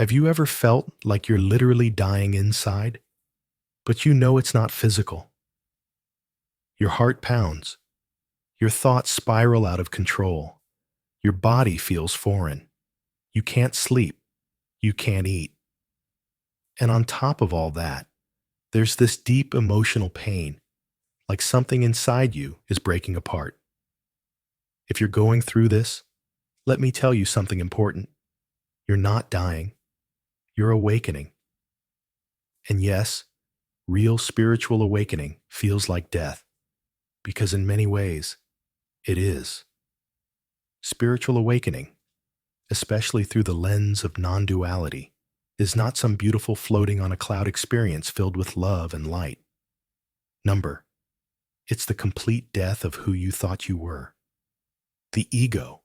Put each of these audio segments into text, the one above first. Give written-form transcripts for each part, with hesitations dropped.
Have you ever felt like you're literally dying inside, but you know it's not physical? Your heart pounds, your thoughts spiral out of control, your body feels foreign, you can't sleep, you can't eat. And on top of all that, there's this deep emotional pain, like something inside you is breaking apart. If you're going through this, let me tell you something important. You're not dying, you're awakening. And yes, real spiritual awakening feels like death, because in many ways, it is. Spiritual awakening, especially through the lens of non-duality, is not some beautiful floating on a cloud experience filled with love and light. Number, it's the complete death of who you thought you were. The ego,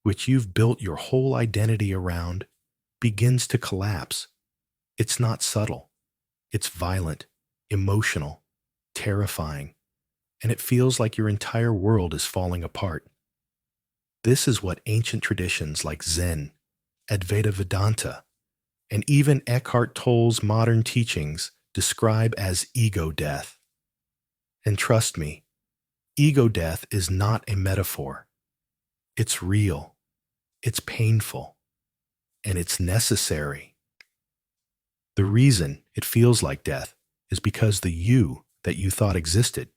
which you've built your whole identity around, begins to collapse. It's not subtle. It's violent, emotional, terrifying, and it feels like your entire world is falling apart. This is what ancient traditions like Zen, Advaita Vedanta, and even Eckhart Tolle's modern teachings describe as ego death. And trust me, ego death is not a metaphor. It's real, it's painful, and it's necessary. The reason it feels like death is because the you that you thought existed,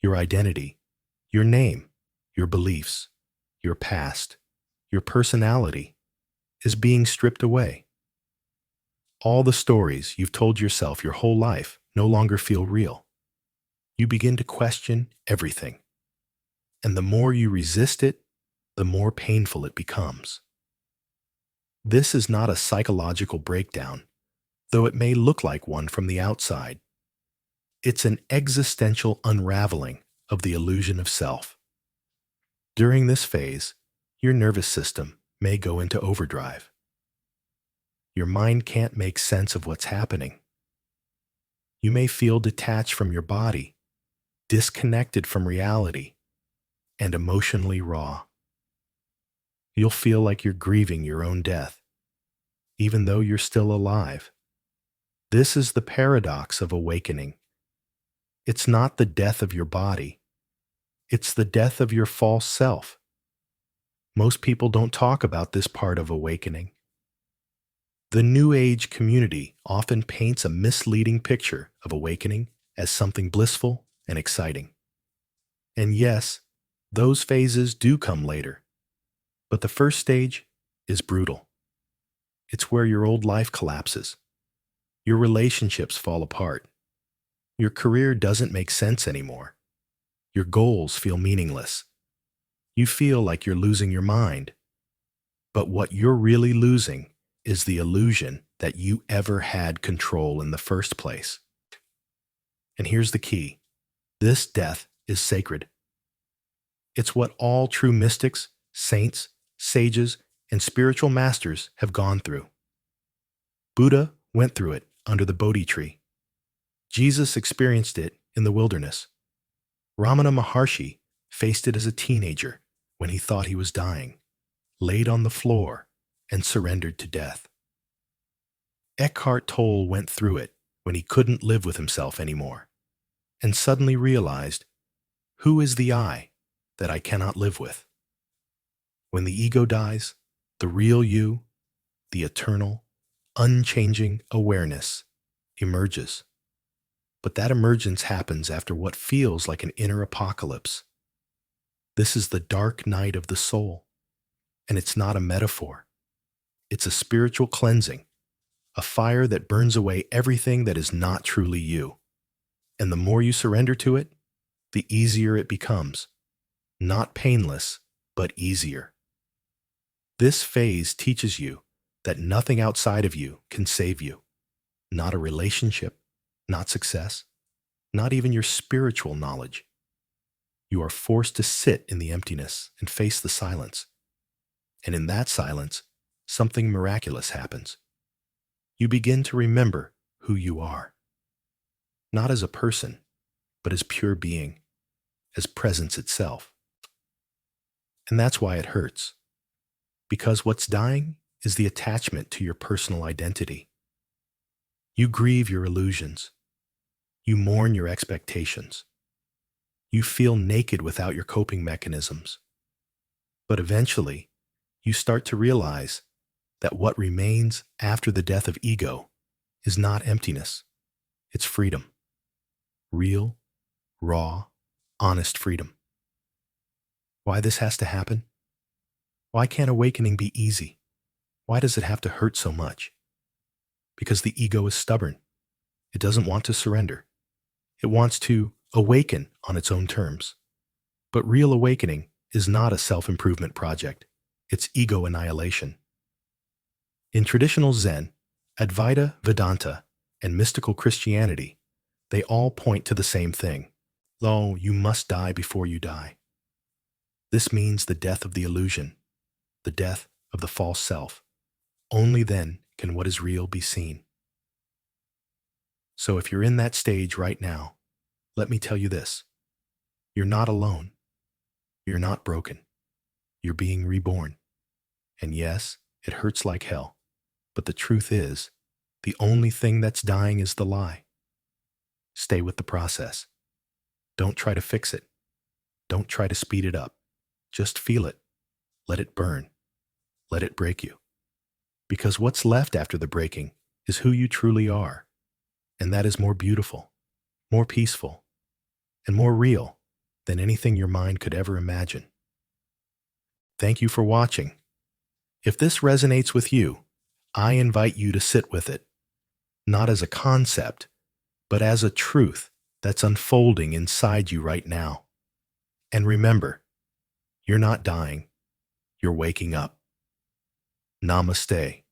your identity, your name, your beliefs, your past, your personality, is being stripped away. All the stories you've told yourself your whole life no longer feel real. You begin to question everything. And the more you resist it, the more painful it becomes. This is not a psychological breakdown, though it may look like one from the outside. It's an existential unraveling of the illusion of self. During this phase, your nervous system may go into overdrive. Your mind can't make sense of what's happening. You may feel detached from your body, disconnected from reality, and emotionally raw. You'll feel like you're grieving your own death, even though you're still alive. This is the paradox of awakening. It's not the death of your body. It's the death of your false self. Most people don't talk about this part of awakening. The New Age community often paints a misleading picture of awakening as something blissful and exciting. And yes, those phases do come later. But the first stage is brutal. It's where your old life collapses. Your relationships fall apart. Your career doesn't make sense anymore. Your goals feel meaningless. You feel like you're losing your mind. But what you're really losing is the illusion that you ever had control in the first place. And here's the key. This death is sacred. It's what all true mystics, saints, sages, and spiritual masters have gone through. Buddha went through it under the Bodhi tree. Jesus experienced it in the wilderness. Ramana Maharshi faced it as a teenager when he thought he was dying, laid on the floor, and surrendered to death. Eckhart Tolle went through it when he couldn't live with himself anymore, and suddenly realized, who is the I that I cannot live with? When the ego dies, the real you, the eternal, unchanging awareness, emerges. But that emergence happens after what feels like an inner apocalypse. This is the dark night of the soul, and it's not a metaphor. It's a spiritual cleansing, a fire that burns away everything that is not truly you. And the more you surrender to it, the easier it becomes. Not painless, but easier. This phase teaches you that nothing outside of you can save you. Not a relationship, not success, not even your spiritual knowledge. You are forced to sit in the emptiness and face the silence. And in that silence, something miraculous happens. You begin to remember who you are. Not as a person, but as pure being, as presence itself. And that's why it hurts. Because what's dying is the attachment to your personal identity. You grieve your illusions. You mourn your expectations. You feel naked without your coping mechanisms. But eventually, you start to realize that what remains after the death of ego is not emptiness, it's freedom. Real, raw, honest freedom. Why this has to happen? Why can't awakening be easy? Why does it have to hurt so much? Because the ego is stubborn. It doesn't want to surrender. It wants to awaken on its own terms. But real awakening is not a self-improvement project. It's ego annihilation. In traditional Zen, Advaita Vedanta, and mystical Christianity, they all point to the same thing. Lo, you must die before you die. This means the death of the illusion, the death of the false self. Only then can what is real be seen. So if you're in that stage right now, let me tell you this. You're not alone. You're not broken. You're being reborn. And yes, it hurts like hell. But the truth is, the only thing that's dying is the lie. Stay with the process. Don't try to fix it. Don't try to speed it up. Just feel it. Let it burn. Let it break you. Because what's left after the breaking is who you truly are. And that is more beautiful, more peaceful, and more real than anything your mind could ever imagine. Thank you for watching. If this resonates with you, I invite you to sit with it, not as a concept, but as a truth that's unfolding inside you right now. And remember, you're not dying, you're waking up. Namaste.